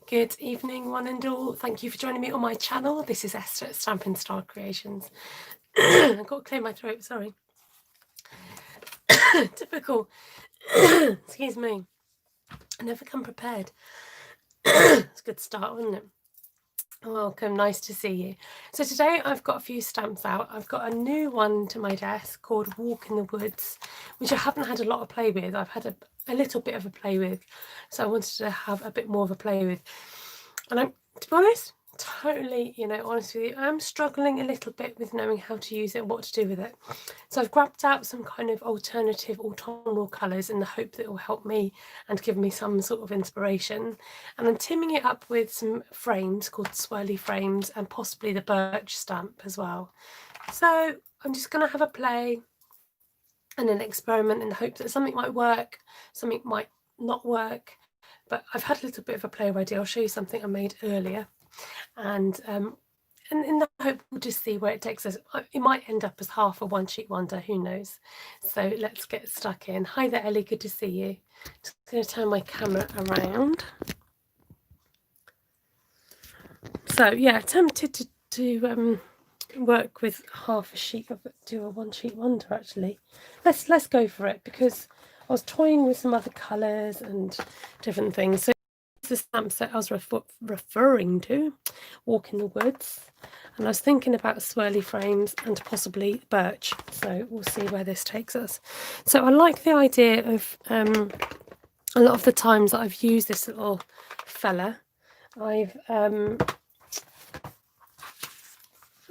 Good evening, one and all. Thank you for joining me on my channel. This is Esther at Stampin Creations. I've got to clear my throat, sorry. Typical. Excuse me. I never come prepared. It's a good start, wasn't it? Welcome, nice to see you. So today I've got a few stamps out. I've got a new one to my desk called Walk in the Woods, which I haven't had a lot of play with. I've had a little bit of a play with, so I wanted to have a bit more of a play with. And I'm, to be honest, totally, honest with you, I'm struggling a little bit with knowing how to use it, what to do with it. So I've grabbed out some kind of alternative autumnal colours in the hope that it will help me and give me some sort of inspiration. And I'm timming it up with some frames called swirly frames and possibly the birch stamp as well. So I'm just going to have a play and an experiment in the hope that something might work, something might not work. But I've had a little bit of a play already. I'll show you something I made earlier. And in the hope we'll just see where it takes us. It might end up as half a one-sheet wonder, who knows. So let's get stuck in. Hi there, Ellie, good to see you. Just going to turn my camera around. So yeah, tempted to work with half a sheet of it, do a one-sheet wonder actually. Let's go for it, because I was toying with some other colours and different things. So the stamp set I was referring to, Walk in the Woods, and I was thinking about swirly frames and possibly birch. So we'll see where this takes us. So I like the idea of a lot of the times that I've used this little fella, I've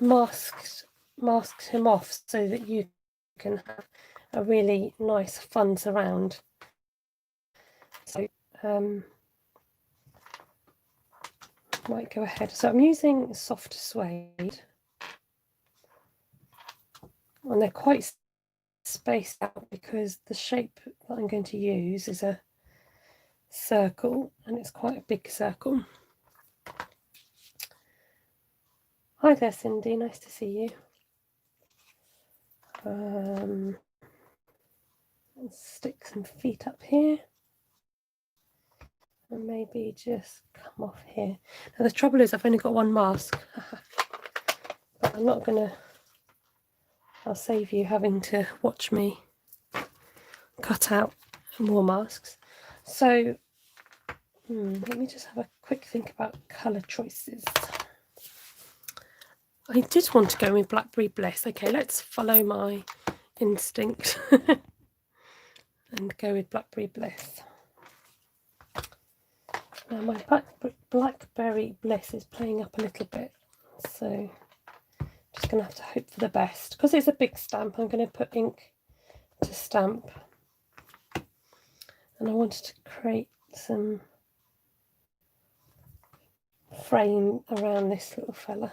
masked him off so that you can have a really nice fun surround. So might go ahead. So I'm using soft suede, and they're quite spaced out because the shape that I'm going to use is a circle, and it's quite a big circle. Hi there, Cindy, nice to see you. Let's stick some feet up here and maybe just come off here. Now the trouble is I've only got one mask, but I'm not gonna, I'll save you having to watch me cut out more masks. So let me just have a quick think about colour choices. I did want to go with Blackberry Bliss. Okay, let's follow my instinct and go with Blackberry Bliss. Now my Blackberry Bliss is playing up a little bit, so I'm just going to have to hope for the best. Because it's a big stamp, I'm going to put ink to stamp, and I wanted to create some frame around this little fella.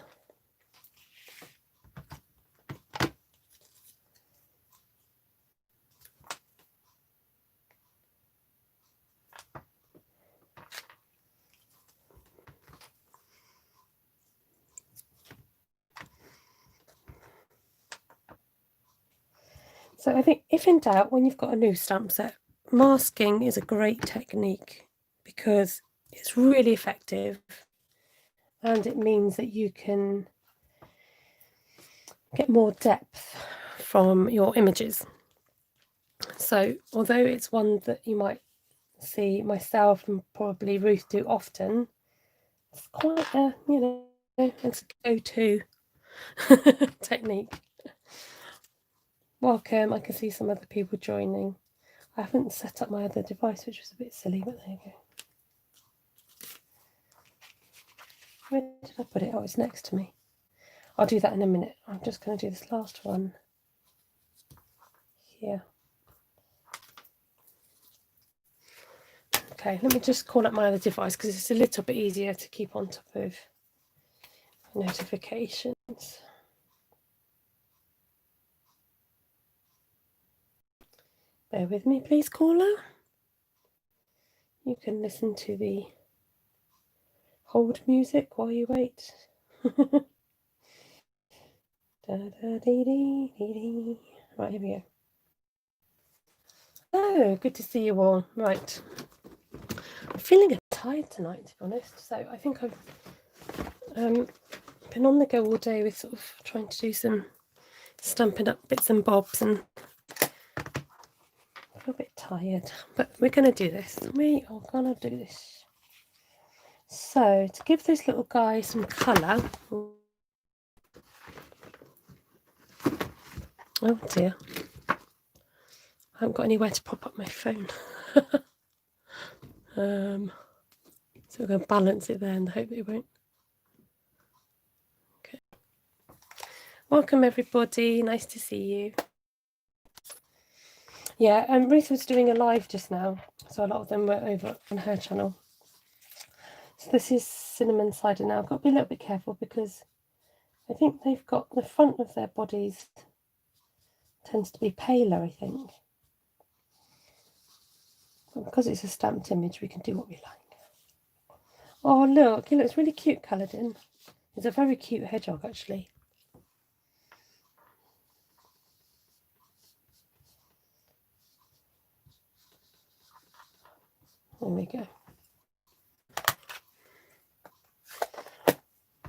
So I think if in doubt, when you've got a new stamp set, masking is a great technique because it's really effective, and it means that you can get more depth from your images. So although it's one that you might see myself and probably Ruth do often, it's quite a, it's a go-to technique. Welcome, I can see some other people joining. I haven't set up my other device, which was a bit silly, but there you go. Where did I put it? Oh, it's next to me. I'll do that in a minute. I'm just going to do this last one here. Okay, let me just call up my other device because it's a little bit easier to keep on top of notifications. Bear with me, please, caller. You can listen to the hold music while you wait. Right, here we go. Oh, good to see you all. Right. I'm feeling a tired tonight, to be honest. So I think I've been on the go all day with sort of trying to do some Stampin' Up bits and bobs, and I'm a bit tired, but we're going to do this. We are going to do this. So to give this little guy some colour. Oh dear. I haven't got anywhere to prop up my phone. So we're going to balance it there and hope it won't. Okay. Welcome everybody. Nice to see you. Yeah, Ruth was doing a live just now, so a lot of them were over on her channel. So this is cinnamon cider now. I've got to be a little bit careful because I think they've got the front of their bodies tends to be paler, I think. But because it's a stamped image, we can do what we like. Oh, look, he looks really cute coloured in. He's a very cute hedgehog, actually. There we go.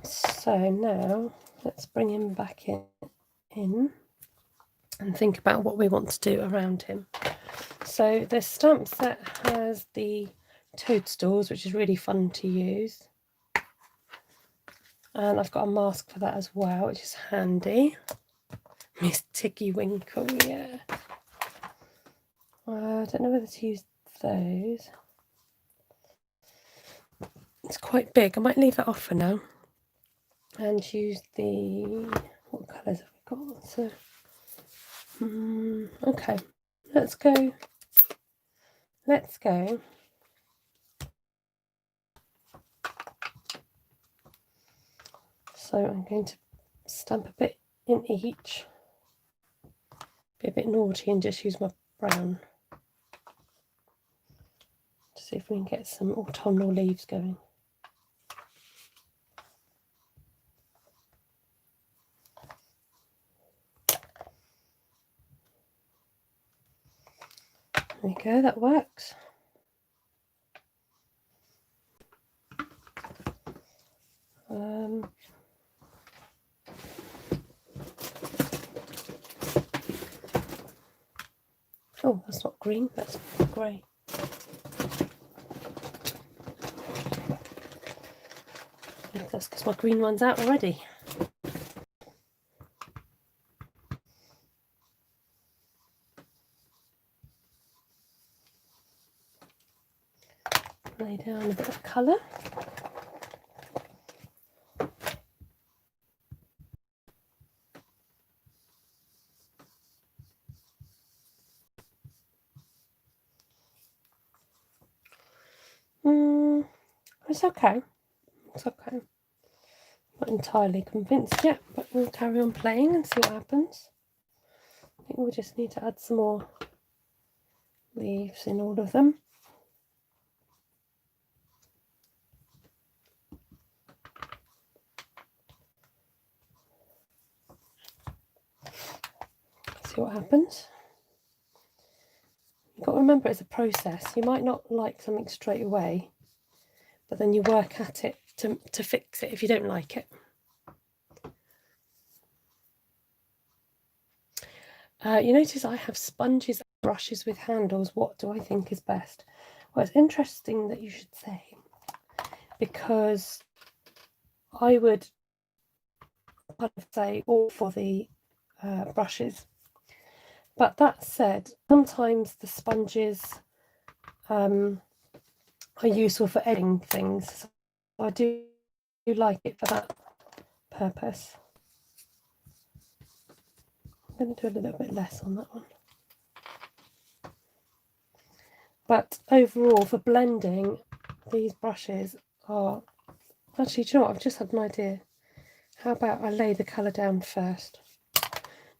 So now let's bring him back in and think about what we want to do around him. So the stamp set has the toadstools, which is really fun to use. And I've got a mask for that as well, which is handy. Miss Tiggy Winkle, yeah. I don't know whether to use those. It's quite big. I might leave it off for now. And use the... what colours have we got? So, okay. Let's go. Let's go. So I'm going to stamp a bit in each. Be a bit naughty and just use my brown. To see if we can get some autumnal leaves going. There we go, that works. Oh, that's not green, that's grey. That's because my green one's out already. Lay down a bit of colour. It's okay. It's okay. Not entirely convinced yet, but we'll carry on playing and see what happens. I think we'll just need to add some more leaves in all of them. See what happens. You've got to remember it's a process. You might not like something straight away, but then you work at it to fix it if you don't like it. You notice I have sponges and brushes with handles. What do I think is best? Well, it's interesting that you should say, because I would kind of say all for the brushes. But that said, sometimes the sponges are useful for editing things. So I do like it for that purpose. I'm going to do a little bit less on that one. But overall, for blending, these brushes are... Actually, do you know what? I've just had an idea. How about I lay the colour down first?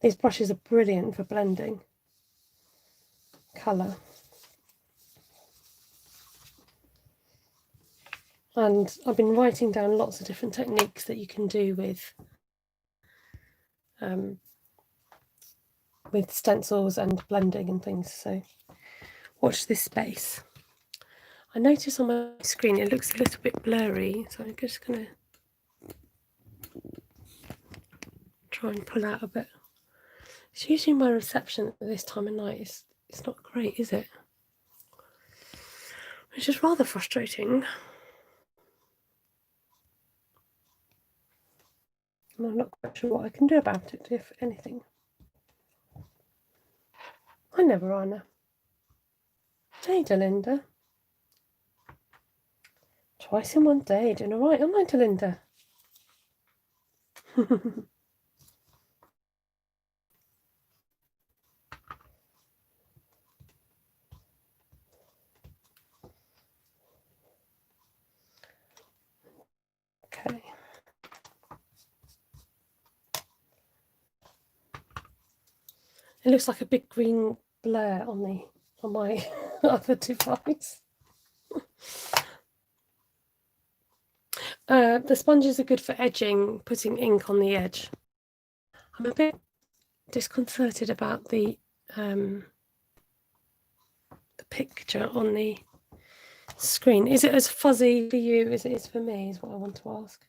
These brushes are brilliant for blending colour. And I've been writing down lots of different techniques that you can do with stencils and blending and things. So watch this space. I notice on my screen it looks a little bit blurry, so I'm just going to try and pull out a bit. It's usually my reception at this time of night. It's not great, is it? Which is rather frustrating. And I'm not quite sure what I can do about it, if anything. I never, Anna. Hey, Delinda. Twice in one day, doing all right, aren't I, Delinda? Okay. It looks like a big green blur on my other device. The sponges are good for edging, putting ink on the edge. I'm a bit disconcerted about the picture on the screen. Is it as fuzzy for you as it is for me, is what I want to ask.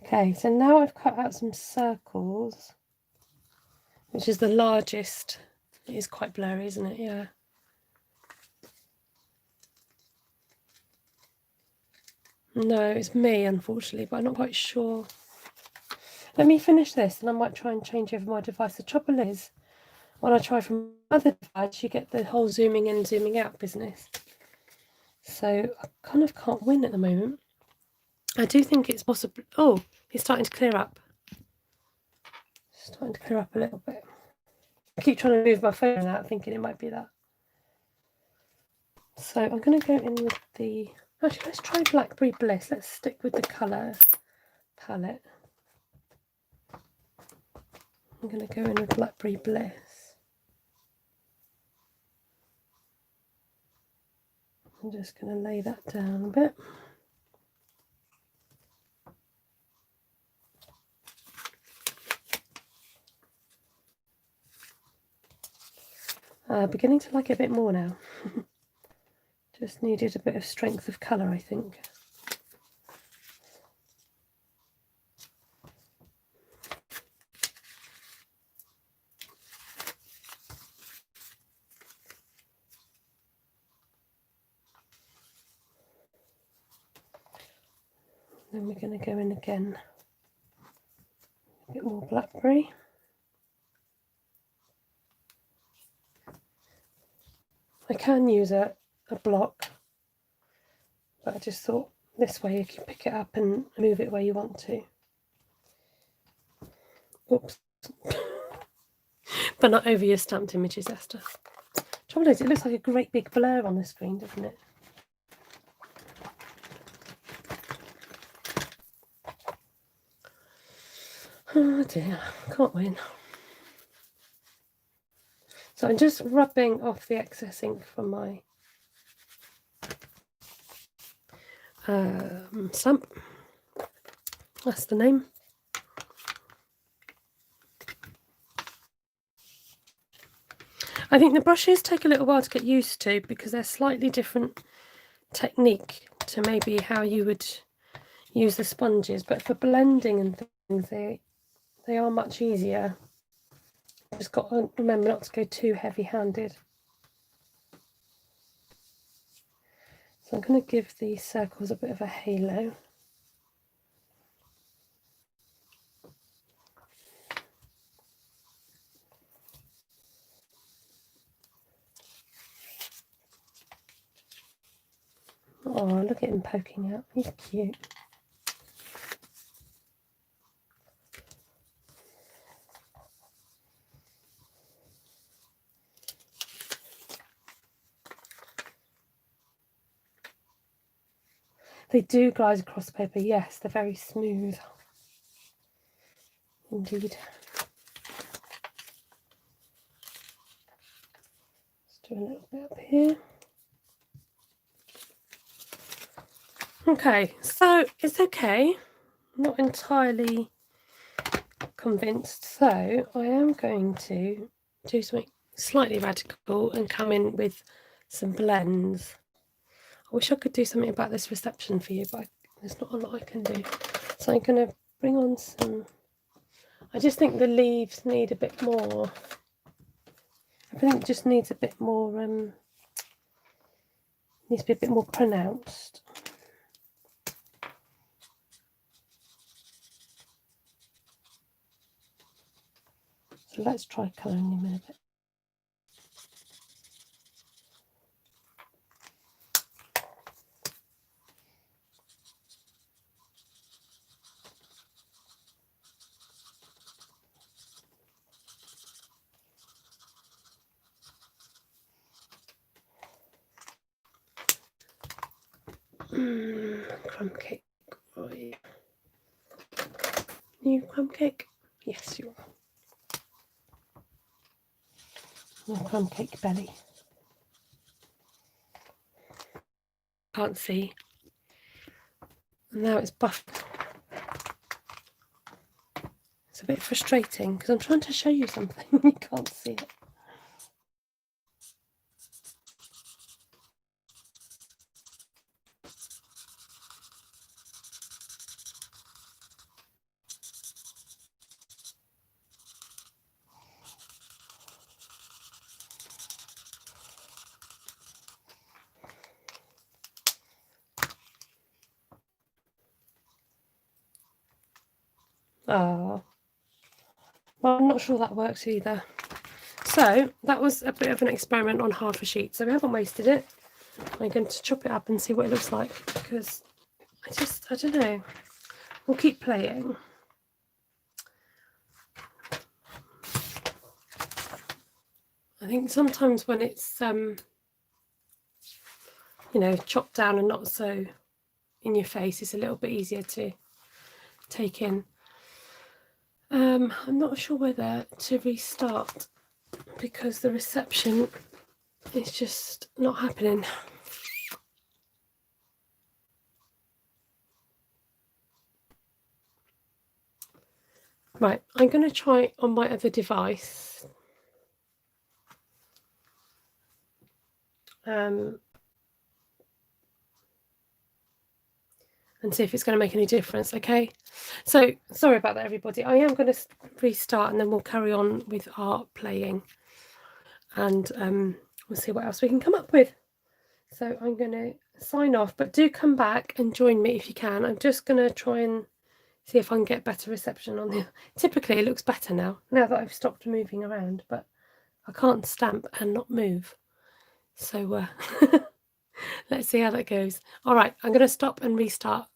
Okay, so now I've cut out some circles, which is the largest. It is quite blurry, isn't it? Yeah. No, it's me, unfortunately, but I'm not quite sure. Let me finish this and I might try and change over my device. The trouble is, when I try from other device, you get the whole zooming in, zooming out business. So I kind of can't win at the moment. I do think it's possible. Oh, it's starting to clear up. Starting to clear up a little bit. I keep trying to move my phone out, thinking it might be that. So I'm going to go in with the... Actually, let's try Blackberry Bliss. Let's stick with the colour palette. I'm going to go in with Blackberry Bliss. I'm just going to lay that down a bit. Beginning to like it a bit more now. Just needed a bit of strength of colour, I think. Then we're going to go in again. A bit more blackberry. I can use a block, but I just thought this way you can pick it up and move it where you want to. Oops. But not over your stamped images, Esther. Trouble is, it looks like a great big blur on the screen, doesn't it? Oh dear, can't win. So I'm just rubbing off the excess ink from my stamp. That's the name. I think the brushes take a little while to get used to because they're slightly different technique to maybe how you would use the sponges, but for blending and things they are much easier. Just got to remember not to go too heavy-handed. So I'm going to give these circles a bit of a halo. Oh, look at him poking out. He's cute. They do glide across the paper, yes, they're very smooth. Indeed. Let's do a little bit up here. Okay, so it's okay. I'm not entirely convinced, so I am going to do something slightly radical and come in with some blends. I wish I could do something about this reception for you, but there's not a lot I can do. So I'm going to bring on some... I just think the leaves need a bit more... Everything just needs a bit more... needs to be a bit more pronounced. So let's try colouring him in a bit. Crumb cake, right? New crumb cake? Yes, you are. New crumb cake belly. Can't see. And now it's buffed. It's a bit frustrating because I'm trying to show you something and you can't see it. Oh, well, I'm not sure that works either. So that was a bit of an experiment on half a sheet. So we haven't wasted it. I'm going to chop it up and see what it looks like because I don't know. We'll keep playing. I think sometimes when it's, you know, chopped down and not so in your face, it's a little bit easier to take in. I'm not sure whether to restart because the reception is just not happening. Right, I'm going to try on my other device. And see if it's going to make any difference. Okay, so sorry about that, everybody. I am going to restart and then we'll carry on with our playing and we'll see what else we can come up with. So I'm going to sign off, but do come back and join me if you can. I'm just going to try and see if I can get better reception on the... Typically it looks better now that I've stopped moving around, but I can't stamp and not move. So let's see how that goes. All right, I'm going to stop and restart.